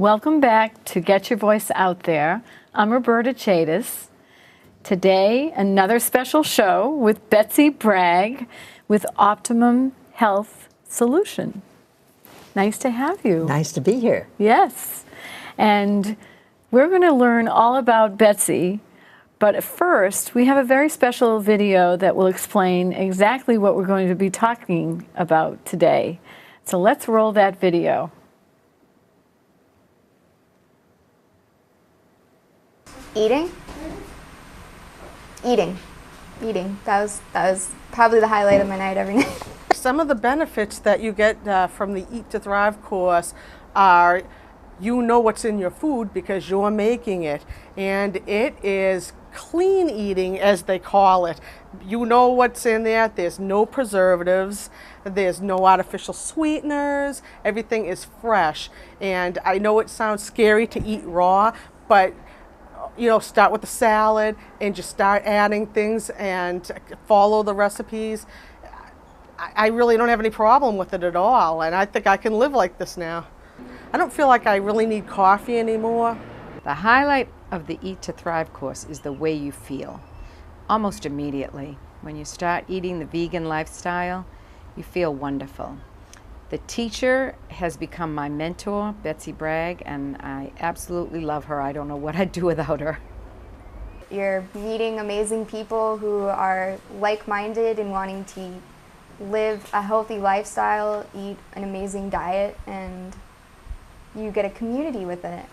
Welcome back to Get Your Voice Out There. I'm Roberta Chadis. Today, another special show with Betsy Bragg with Optimum Health Solution. Nice to have you. Nice to be here. Yes. And we're going to learn all about Betsy, but first, we have a very special video that will explain exactly what we're going to be talking about today. So let's roll that video. Eating. That was probably the highlight of my night every night. Some of the benefits that you get from the Eat to Thrive course are you know what's in your food because you're making it, and it is clean eating, as they call it. You know what's in there. There's no preservatives, there's no artificial sweeteners, everything is fresh. And I know it sounds scary to eat raw, but you know, start with the salad and just start adding things and follow the recipes. I really don't have any problem with it at all, and I think I can live like this now. I don't feel like I really need coffee anymore. The highlight of the Eat to Thrive course is the way you feel. Almost immediately, when you start eating the vegan lifestyle, you feel wonderful. The teacher has become my mentor, Betsy Bragg, and I absolutely love her. I don't know what I'd do without her. You're meeting amazing people who are like-minded and wanting to live a healthy lifestyle, eat an amazing diet, and you get a community with it.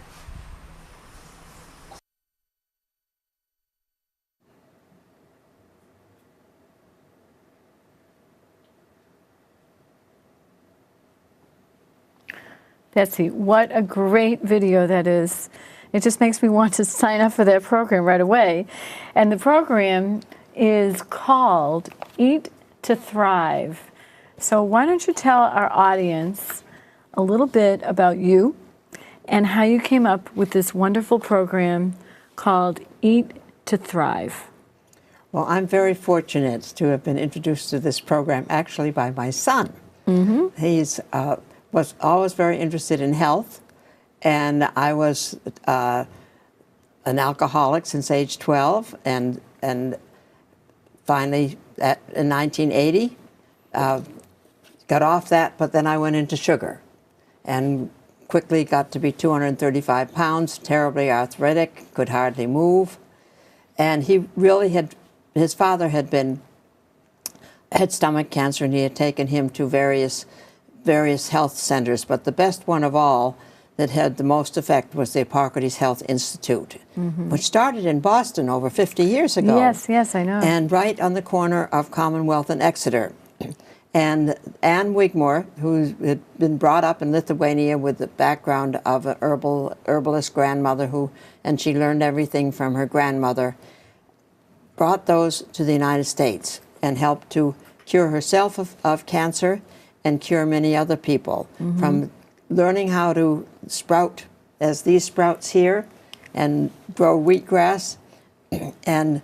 Betsy, what a great video that is. It just makes me want to sign up for that program right away. And the program is called Eat to Thrive. So why don't you tell our audience a little bit about you and how you came up with this wonderful program called Eat to Thrive. Well, I'm very fortunate to have been introduced to this program actually by my son. He's was always very interested in health, and I was an alcoholic since age 12, and finally in 1980 got off that, but then I went into sugar and quickly got to be 235 pounds, terribly arthritic, could hardly move. And he really his father had stomach cancer, and he had taken him to various health centers, but the best one of all that had the most effect was the Hippocrates Health Institute, which started in Boston over 50 years ago. Yes, I know. And right on the corner of Commonwealth and Exeter. And Anne Wigmore, who had been brought up in Lithuania with the background of an herbalist grandmother, and she learned everything from her grandmother, brought those to the United States and helped to cure herself of cancer and cure many other people, from learning how to sprout, as these sprouts here, and grow wheatgrass, and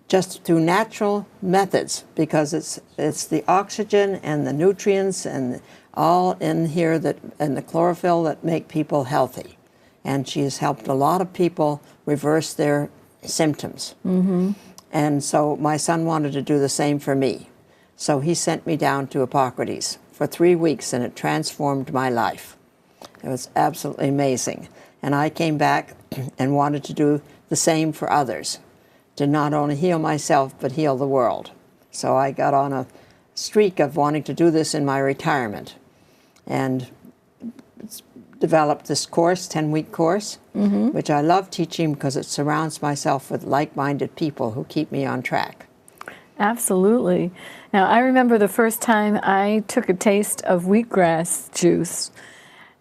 just through natural methods, because it's the oxygen and the nutrients and all in here and the chlorophyll that make people healthy. And she has helped a lot of people reverse their symptoms. And so my son wanted to do the same for me. So he sent me down to Hippocrates for 3 weeks, and it transformed my life. It was absolutely amazing. And I came back and wanted to do the same for others, to not only heal myself, but heal the world. So I got on a streak of wanting to do this in my retirement, and developed this course, 10-week course, which I love teaching because it surrounds myself with like-minded people who keep me on track. Absolutely. Now, I remember the first time I took a taste of wheatgrass juice.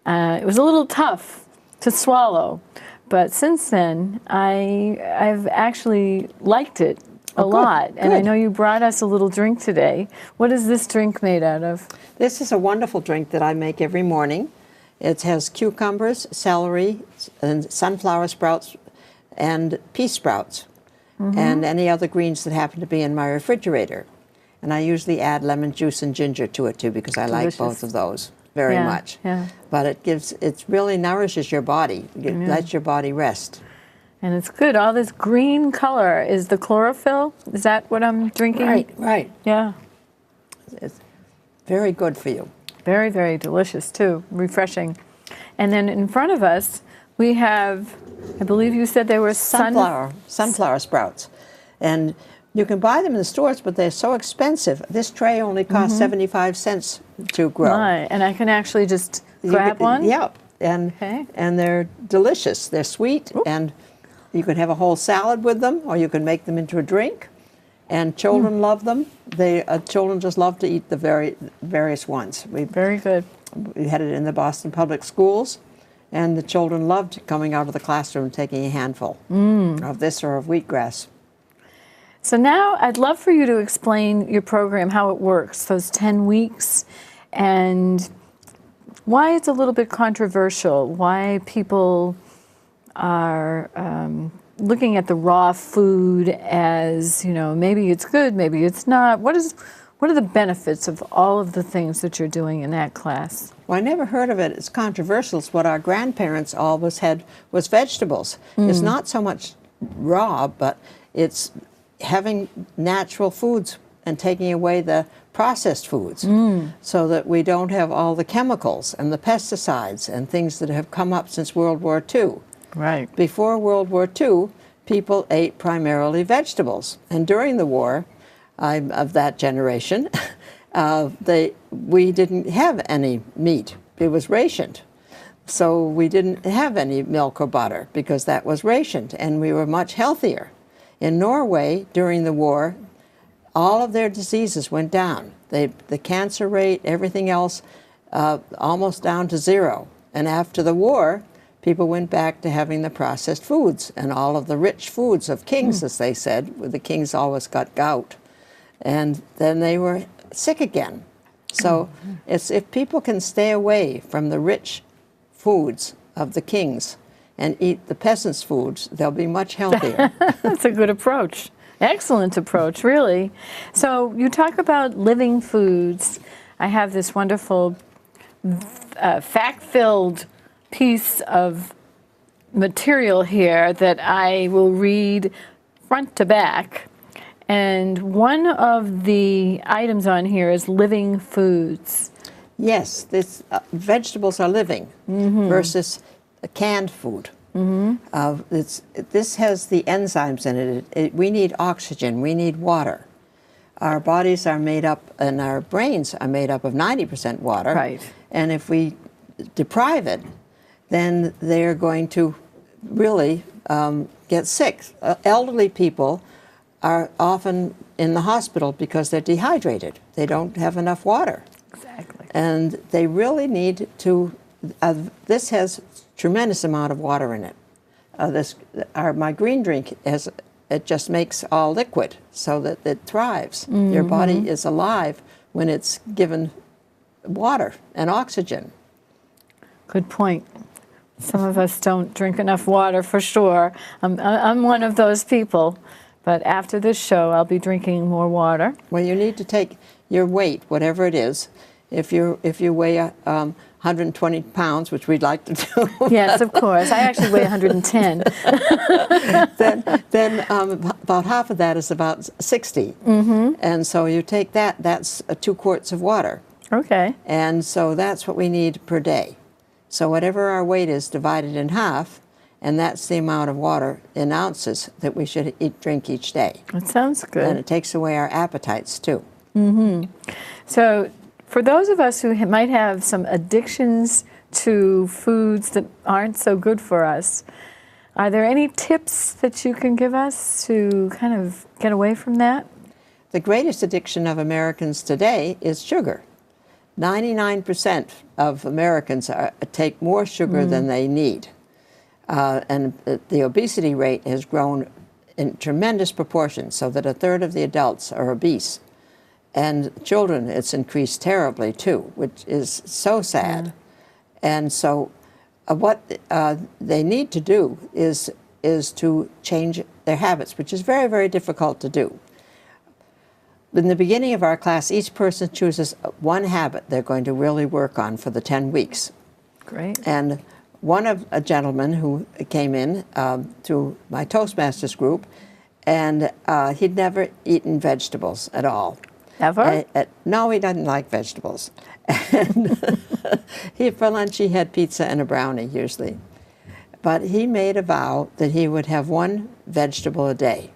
It was a little tough to swallow, but since then, I've actually liked it a lot. And I know you brought us a little drink today. What is this drink made out of? This is a wonderful drink that I make every morning. It has cucumbers, celery, and sunflower sprouts, and pea sprouts, and any other greens that happen to be in my refrigerator. And I usually add lemon juice and ginger to it too, because I like both of those. very Yeah, much. yeah. But it really nourishes your body. It lets your body rest. And it's good. All this green color is the chlorophyll. Is that what I'm drinking? Right. Yeah. It's very good for you. Very, very delicious too. Refreshing. And then in front of us, we have, I believe you said they were Sunflower sprouts. And you can buy them in the stores, but they're so expensive. This tray only costs 75 cents to grow. And I can actually just grab one? Yeah, and they're delicious. They're sweet, and you can have a whole salad with them, or you can make them into a drink. And children love them. Children just love to eat the various ones. Very good. We had it in the Boston Public Schools, and the children loved coming out of the classroom and taking a handful of this or of wheatgrass. So now I'd love for you to explain your program, how it works, those 10 weeks, and why it's a little bit controversial, why people are looking at the raw food as, maybe it's good, maybe it's not. What are the benefits of all of the things that you're doing in that class? Well, I never heard of it as controversial. It's what our grandparents always had was vegetables. It's not so much raw, but it's having natural foods and taking away the processed foods so that we don't have all the chemicals and the pesticides and things that have come up since World War II. Right. Before World War II, people ate primarily vegetables. And during the war, I'm of that generation, we didn't have any meat. It was rationed. So we didn't have any milk or butter because that was rationed, and we were much healthier. In Norway, during the war, all of their diseases went down. The cancer rate, everything else, almost down to zero. And after the war, people went back to having the processed foods and all of the rich foods of kings, as they said. The kings always got gout. And then they were sick again. So it's if people can stay away from the rich foods of the kings and eat the peasants' foods, they'll be much healthier. That's a good approach. Excellent approach, really. So you talk about living foods. I have this wonderful fact-filled piece of material here that I will read front to back. And one of the items on here is living foods. Yes, vegetables are living versus canned food. This has the enzymes in it. We need oxygen. We need water. Our bodies are made up, and our brains are made up of 90% water. Right. And if we deprive it, then they're going to really get sick. Elderly people are often in the hospital because they're dehydrated. They don't have enough water. Exactly. And they really need to, this has tremendous amount of water in it. My green drink, it just makes all liquid so that it thrives. Your body is alive when it's given water and oxygen. Good point. Some of us don't drink enough water for sure. I'm one of those people. But after this show, I'll be drinking more water. Well, you need to take your weight, whatever it is. If you weigh 120 pounds, which we'd like to do. Yes, of course. I actually weigh 110. then about half of that is about 60. And so you take that's 2 quarts of water. Okay. And so that's what we need per day. So whatever our weight is divided in half, and that's the amount of water in ounces that we should drink each day. That sounds good. And it takes away our appetites too. So for those of us who might have some addictions to foods that aren't so good for us, are there any tips that you can give us to kind of get away from that? The greatest addiction of Americans today is sugar. 99% of Americans take more sugar than they need. And the obesity rate has grown in tremendous proportions, so that 1/3 of the adults are obese. And children, it's increased terribly too, which is so sad. And so what they need to do is to change their habits, which is very, very difficult to do. in the beginning of our class, each person chooses one habit they're going to really work on for the 10 weeks. Great. And one of a gentleman who came in to my Toastmasters group, and he'd never eaten vegetables at all. Ever? No, he doesn't like vegetables. And for lunch he had pizza and a brownie usually. But he made a vow that he would have one vegetable a day.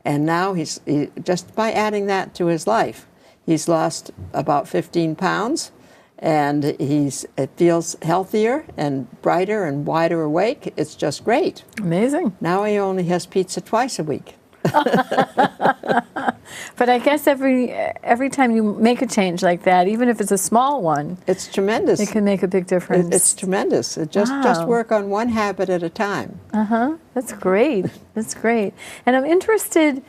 And now just by adding that to his life, he's lost about 15 pounds, and it feels healthier and brighter and wider awake. It's just great. Amazing. Now he only has pizza twice a week. But I guess every time you make a change like that, even if it's a small one, it's tremendous. It can make a big difference. It's tremendous. Just work on one habit at a time. That's great. That's great. And I'm interested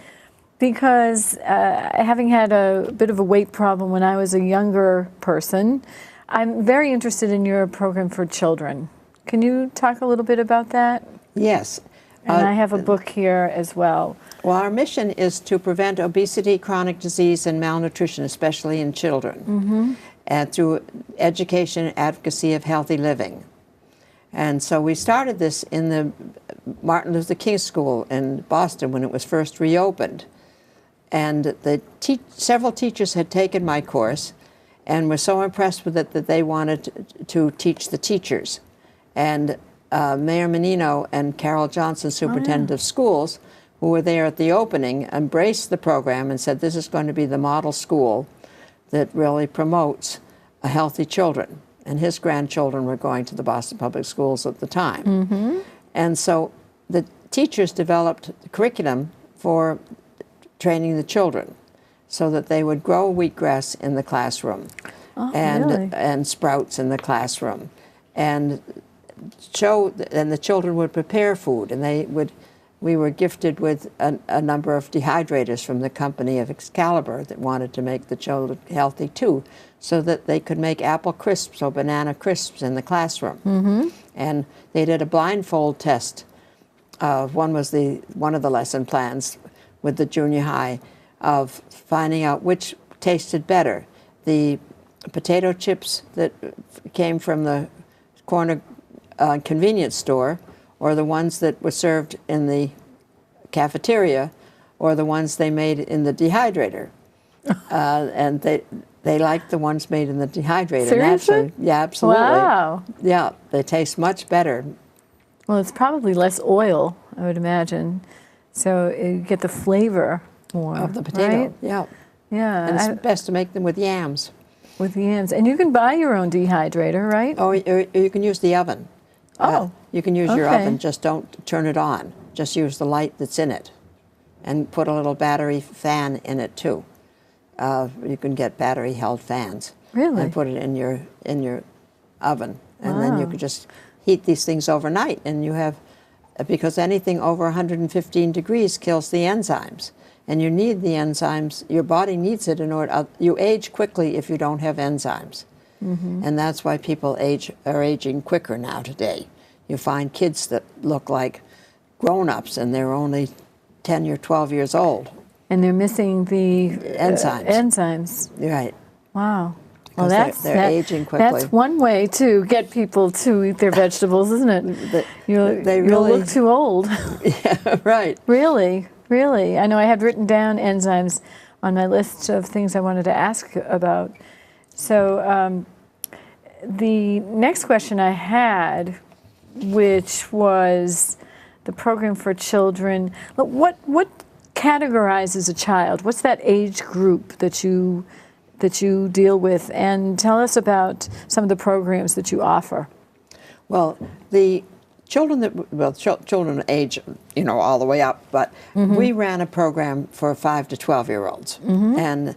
because having had a bit of a weight problem when I was a younger person, I'm very interested in your program for children. Can you talk a little bit about that? Yes. And I have a book here as well. Well, our mission is to prevent obesity, chronic disease, and malnutrition, especially in children, and through education and advocacy of healthy living. And so we started this in the Martin Luther King School in Boston when it was first reopened. And several teachers had taken my course and were so impressed with it that they wanted to teach the teachers. And Mayor Menino and Carol Johnson, superintendent of schools, who were there at the opening, embraced the program and said, this is going to be the model school that really promotes healthy children. And his grandchildren were going to the Boston Public Schools at the time. And so the teachers developed the curriculum for training the children so that they would grow wheatgrass in the classroom and sprouts in the classroom, and the children would prepare food, and we were gifted with a number of dehydrators from the company of Excalibur that wanted to make the children healthy too, so that they could make apple crisps or banana crisps in the classroom. And they did a blindfold test. One was one of the lesson plans with the junior high of finding out which tasted better, the potato chips that came from the corner convenience store, or the ones that were served in the cafeteria, or the ones they made in the dehydrator. And they liked the ones made in the dehydrator. Seriously? Yeah, absolutely. Wow. Yeah, they taste much better. Well, it's probably less oil, I would imagine. So you get the flavor more. Of the potato, right? yeah. Yeah. And it's best to make them with yams. With yams. And you can buy your own dehydrator, right? Or you can use the oven. You can use your okay. oven, just don't turn it on. Just use the light that's in it. And put a little battery fan in it too. You can get battery-held fans. Really? And put it in your oven. And then you could just heat these things overnight, and you have, because anything over 115 degrees kills the enzymes. And you need the enzymes, your body needs it in order, you age quickly if you don't have enzymes. And that's why people are aging quicker now today. You find kids that look like grown-ups and they're only 10 or 12 years old. And they're missing the enzymes. Enzymes. Right. Wow. Well, they're aging quickly. That's one way to get people to eat their vegetables, isn't it? You'll look too old. Yeah, right. Really, really. I know I had written down enzymes on my list of things I wanted to ask about. So the next question I had, which was the program for children, what categorizes a child? What's that age group that you deal with? And tell us about some of the programs that you offer. Well, the children age, all the way up, but we ran a program for 5 to 12-year-olds. And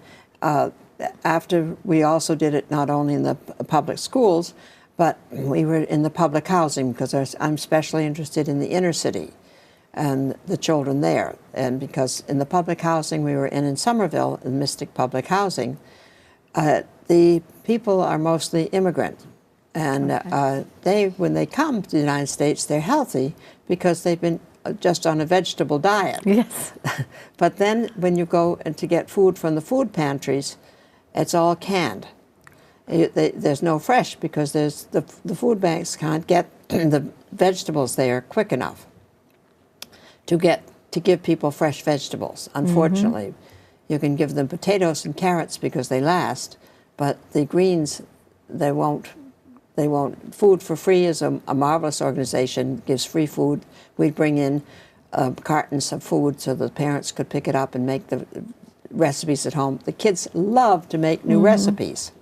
after we also did it not only in the public schools, but we were in the public housing, because I'm especially interested in the inner city and the children there. And because in the public housing we were in Somerville, in Mystic Public Housing, the people are mostly immigrant. And when they come to the United States, they're healthy because they've been just on a vegetable diet. Yes. But then when you go to get food from the food pantries, it's all canned. There's no fresh because the food banks can't get the vegetables there quick enough to give people fresh vegetables. Unfortunately, you can give them potatoes and carrots because they last, but the greens, they won't. Food for Free is a marvelous organization, gives free food. We bring in cartons of food so the parents could pick it up and make the recipes at home. The kids love to make new recipes.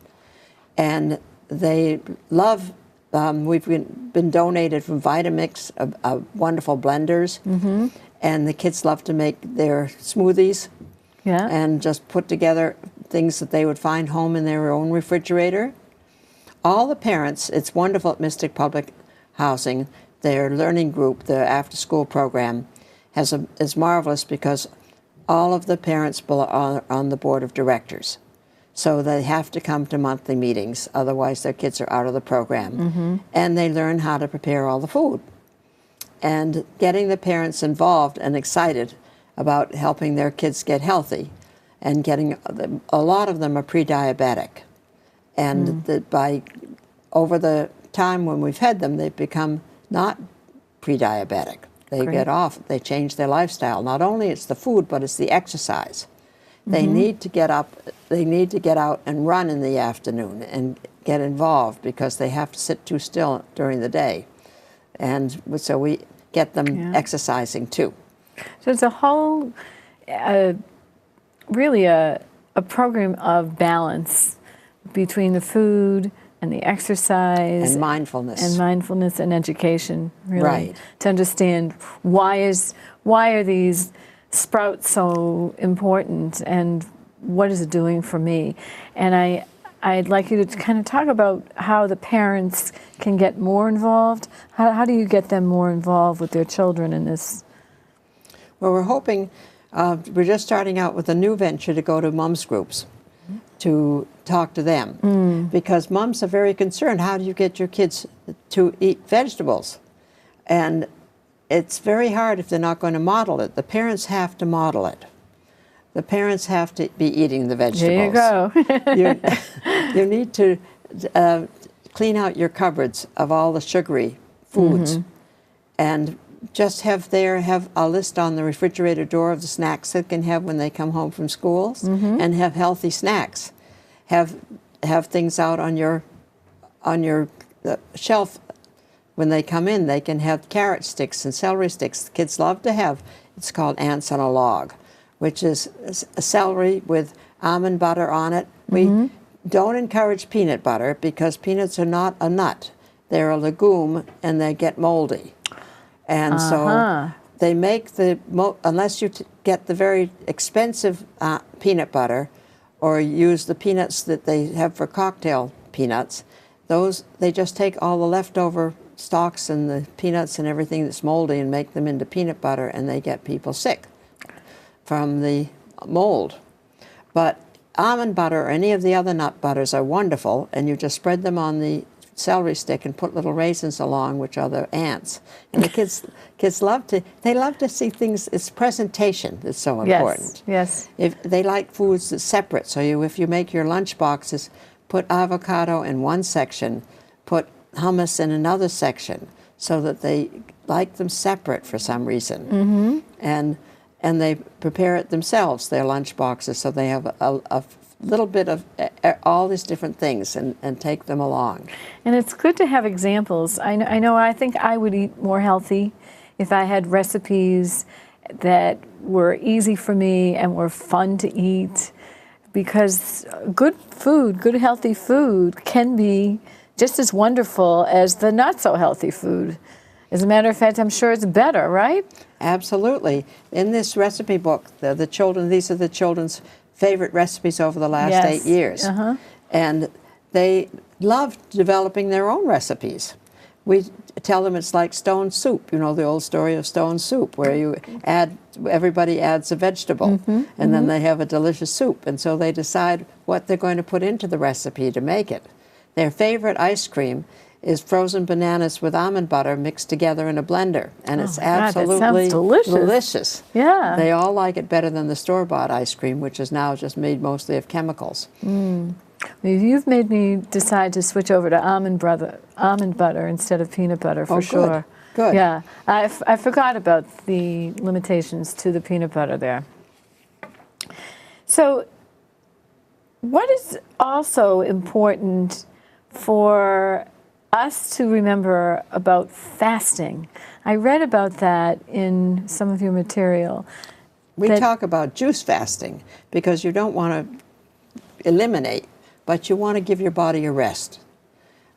And they love, we've been donated from Vitamix, wonderful blenders. And the kids love to make their smoothies and just put together things that they would find home in their own refrigerator. All the parents, it's wonderful at Mystic Public Housing. Their learning group, the after-school program, is marvelous because all of the parents are on the board of directors. So they have to come to monthly meetings, otherwise their kids are out of the program. And they learn how to prepare all the food. And getting the parents involved and excited about helping their kids get healthy, and a lot of them are pre-diabetic. And over the time when we've had them, they've become not pre-diabetic. They get off, they change their lifestyle. Not only it's the food, but it's the exercise. They need to get up, they need to get out and run in the afternoon and get involved because they have to sit too still during the day. And so we get them exercising too. So it's a whole, really a program of balance between the food and the exercise. And mindfulness. And mindfulness and education, really. Right. To understand why are these sprouts so important and what is it doing for me? And I'd like you to kind of talk about how the parents can get more involved. How do you get them more involved with their children in this? Well, we're hoping, we're just starting out with a new venture to go to moms groups to talk to them. Because moms are very concerned, how do you get your kids to eat vegetables? And it's very hard if they're not going to model it. The parents have to model it. The parents have to be eating the vegetables. There you go. You need to clean out your cupboards of all the sugary foods and just have a list on the refrigerator door of the snacks they can have when they come home from schools and have healthy snacks. Have things out on your shelf when they come in. They can have carrot sticks and celery sticks. The kids love to have, it's called ants on a log, which is a celery with almond butter on it. We don't encourage peanut butter because peanuts are not a nut. They're a legume and they get moldy. And so they make unless you get the very expensive peanut butter or use the peanuts that they have for cocktail peanuts, they just take all the leftover stalks and the peanuts and everything that's moldy and make them into peanut butter, and they get people sick from the mold. But almond butter or any of the other nut butters are wonderful, and you just spread them on the celery stick and put little raisins along, which are the ants. And the kids love to see things. It's presentation that's so important. Yes. If they like foods that's separate, so if you make your lunch boxes, put avocado in one section, put hummus in another section, so that they like them separate for some reason. And they prepare it themselves, their lunch boxes, so they have a little bit of all these different things and take them along. And it's good to have examples. I think I would eat more healthy if I had recipes that were easy for me and were fun to eat, because good food, good healthy food can be just as wonderful as the not so healthy food. As a matter of fact, I'm sure it's better, right? Absolutely. In this recipe book, these are the children's favorite recipes over the last 8 years. And they love developing their own recipes. We tell them it's like stone soup, the old story of stone soup, where everybody adds a vegetable, and then they have a delicious soup. And so they decide what they're going to put into the recipe to make it. Their favorite ice cream is frozen bananas with almond butter mixed together in a blender, and it's my God, that sounds absolutely delicious. Yeah. They all like it better than the store-bought ice cream, which is now just made mostly of chemicals. You've made me decide to switch over to almond butter instead of peanut butter for sure. Good. Yeah, I forgot about the limitations to the peanut butter there. So, what is also important for us to remember about fasting? I read about that in some of your material. We talk about juice fasting because you don't want to eliminate, but you want to give your body a rest.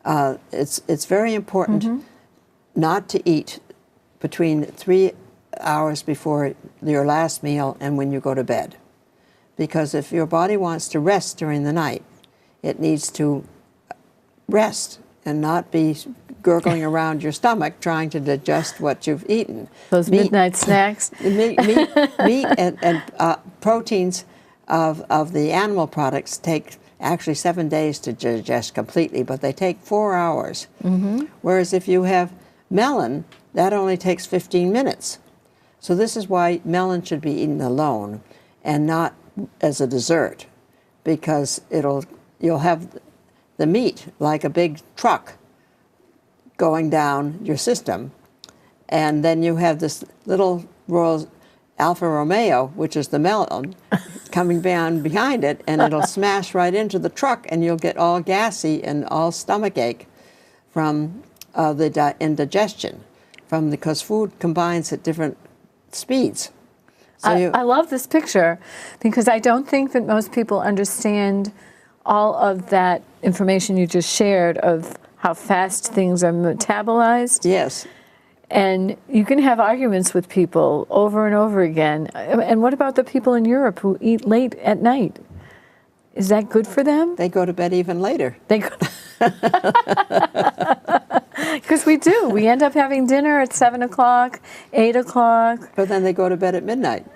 It's very important not to eat between 3 hours before your last meal and when you go to bed. Because if your body wants to rest during the night, it needs to rest and not be gurgling around your stomach trying to digest what you've eaten. Those midnight snacks. Meat and proteins of the animal products take actually 7 days to digest completely, but they take 4 hours. Whereas if you have melon, that only takes 15 minutes. So this is why melon should be eaten alone and not as a dessert, because you'll have the meat like a big truck going down your system, and then you have this little Royal Alfa Romeo, which is the melon, coming down behind it, and it'll smash right into the truck, and you'll get all gassy and all stomach ache from the indigestion, because food combines at different speeds. So I love this picture because I don't think that most people understand all of that information you just shared of how fast things are metabolized. Yes. And you can have arguments with people over and over again. And what about the people in Europe who eat late at night? Is that good for them? They go to bed even later. They go. Because we do. We end up having dinner at 7 o'clock, 8 o'clock. But then they go to bed at midnight.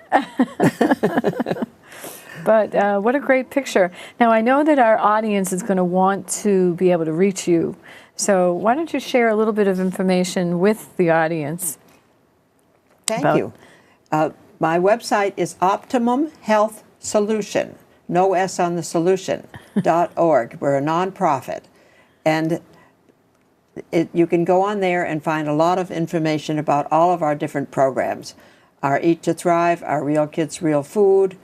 But what a great picture. Now, I know that our audience is going to want to be able to reach you. So why don't you share a little bit of information with the audience? Thank you. My website is Optimum Health Solution, no S on the solution, .org. We're a nonprofit. And you can go on there and find a lot of information about all of our different programs. Our Eat to Thrive, our Real Kids, Real Food,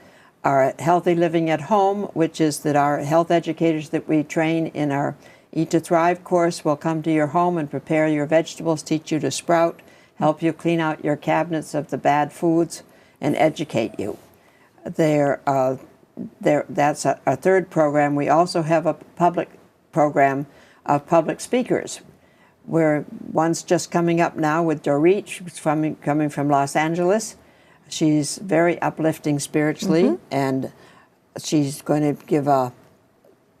our Healthy Living at Home, which is that our health educators that we train in our Eat to Thrive course will come to your home and prepare your vegetables, teach you to sprout, help you clean out your cabinets of the bad foods, and educate you. That's our third program. We also have a public program of public speakers, where one's just coming up now with Dorit, who's coming from Los Angeles. She's very uplifting spiritually, and she's going to give a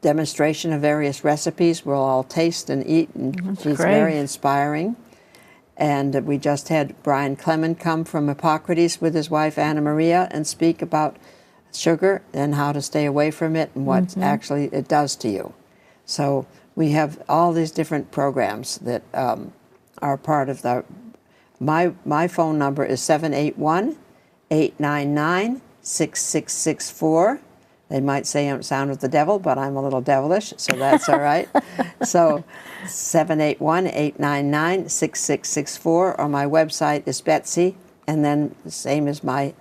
demonstration of various recipes. We'll all taste and eat, and she's very inspiring. And we just had Brian Clement come from Hippocrates with his wife Anna Maria and speak about sugar and how to stay away from it and what actually it does to you. So we have all these different programs that are part of the. My phone number is 781-899-6664. They might say I'm sound of the devil, but I'm a little devilish, so that's all right. So 781-899-6664, or my website is Betsy, and then the same as my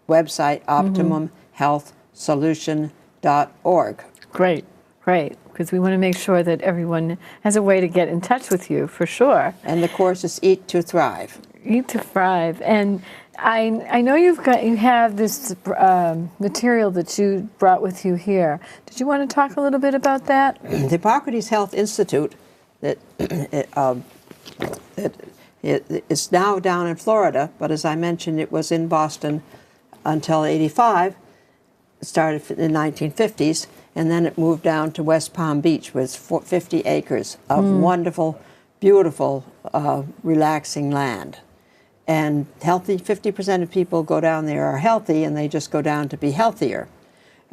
website, OptimumHealthSolution.org. Great, great, because we want to make sure that everyone has a way to get in touch with you, for sure. And the course is Eat to Thrive. Eat to Thrive. And I know you have this material that you brought with you here. Did you want to talk a little bit about that? The Hippocrates Health Institute, it's now down in Florida, but as I mentioned, it was in Boston until '85. It started in the 1950s, and then it moved down to West Palm Beach with 50 acres of wonderful, beautiful, relaxing land. And healthy, 50% of people go down there are healthy, and they just go down to be healthier.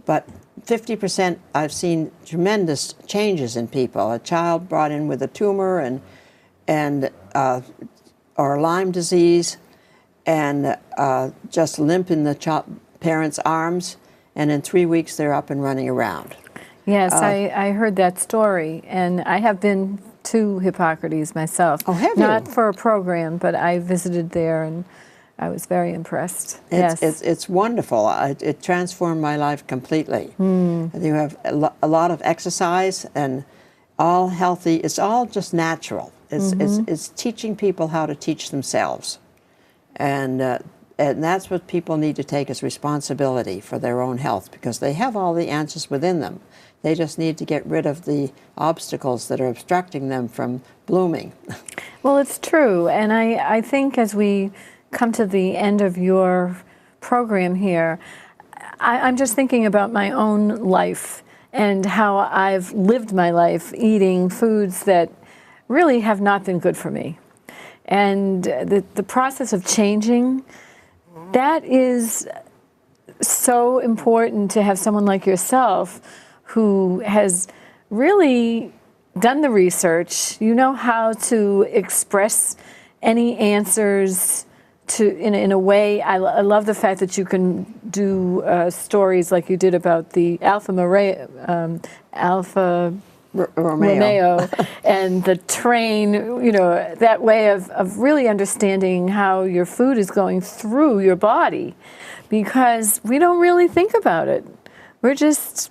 but 50% I've seen tremendous changes in people. A child brought in with a tumor or Lyme disease, and just limp in the parents' arms, and in 3 weeks they're up and running around. Yes, I heard that story, and I have been to Hippocrates myself. Oh, have you? Not for a program, but I visited there, and I was very impressed. It's wonderful. It transformed my life completely. You have a lot of exercise and all healthy. It's all just natural. It's teaching people how to teach themselves, and that's what people need to take as responsibility for their own health, because they have all the answers within them. They just need to get rid of the obstacles that are obstructing them from blooming. Well, it's true, and I think as we come to the end of your program here, I'm just thinking about my own life and how I've lived my life eating foods that really have not been good for me. And the process of changing, that is so important to have someone like yourself who has really done the research. You know how to express any answers in a way. I love the fact that you can do stories like you did about the Alfa Romeo and the train, that way of really understanding how your food is going through your body, because we don't really think about it. We're just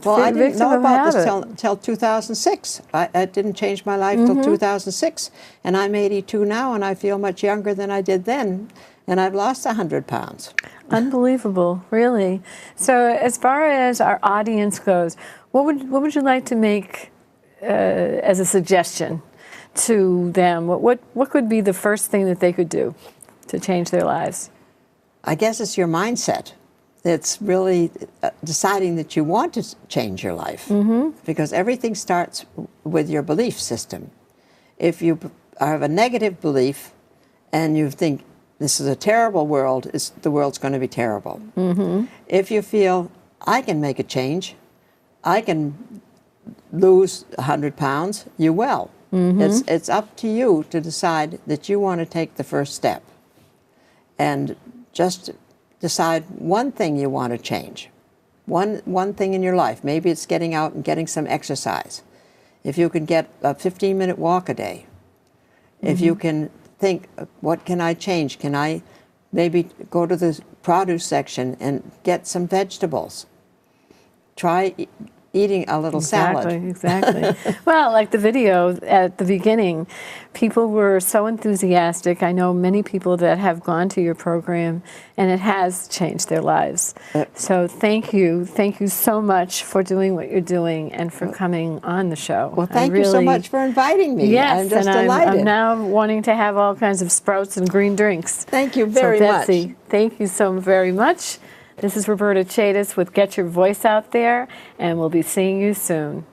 well, I didn't know about this habit. till 2006. I didn't change my life till 2006, and I'm 82 now, and I feel much younger than I did then, and I've lost 100 pounds. Unbelievable, really. So, as far as our audience goes, what would you like to make as a suggestion to them? What could be the first thing that they could do to change their lives? I guess it's your mindset. It's really deciding that you want to change your life, because everything starts with your belief system. If you have a negative belief and you think this is a terrible world, the world's going to be terrible. If you feel, I can make a change, I can lose 100 pounds, you will. It's up to you to decide that you want to take the first step. And just decide one thing you want to change. One thing in your life. Maybe it's getting out and getting some exercise. If you can get a 15-minute walk a day. If you can think, what can I change? Can I maybe go to the produce section and get some vegetables? Try eating a little salad. Exactly. Well, like the video at the beginning, people were so enthusiastic. I know many people that have gone to your program, and it has changed their lives. So thank you so much for doing what you're doing and for coming on the show. Well, thank you so much for inviting me. Yes, I'm just and delighted. I'm now wanting to have all kinds of sprouts and green drinks. Thank you very much. Betsy, thank you so very much. This is Roberta Chadis with Get Your Voice Out There, and we'll be seeing you soon.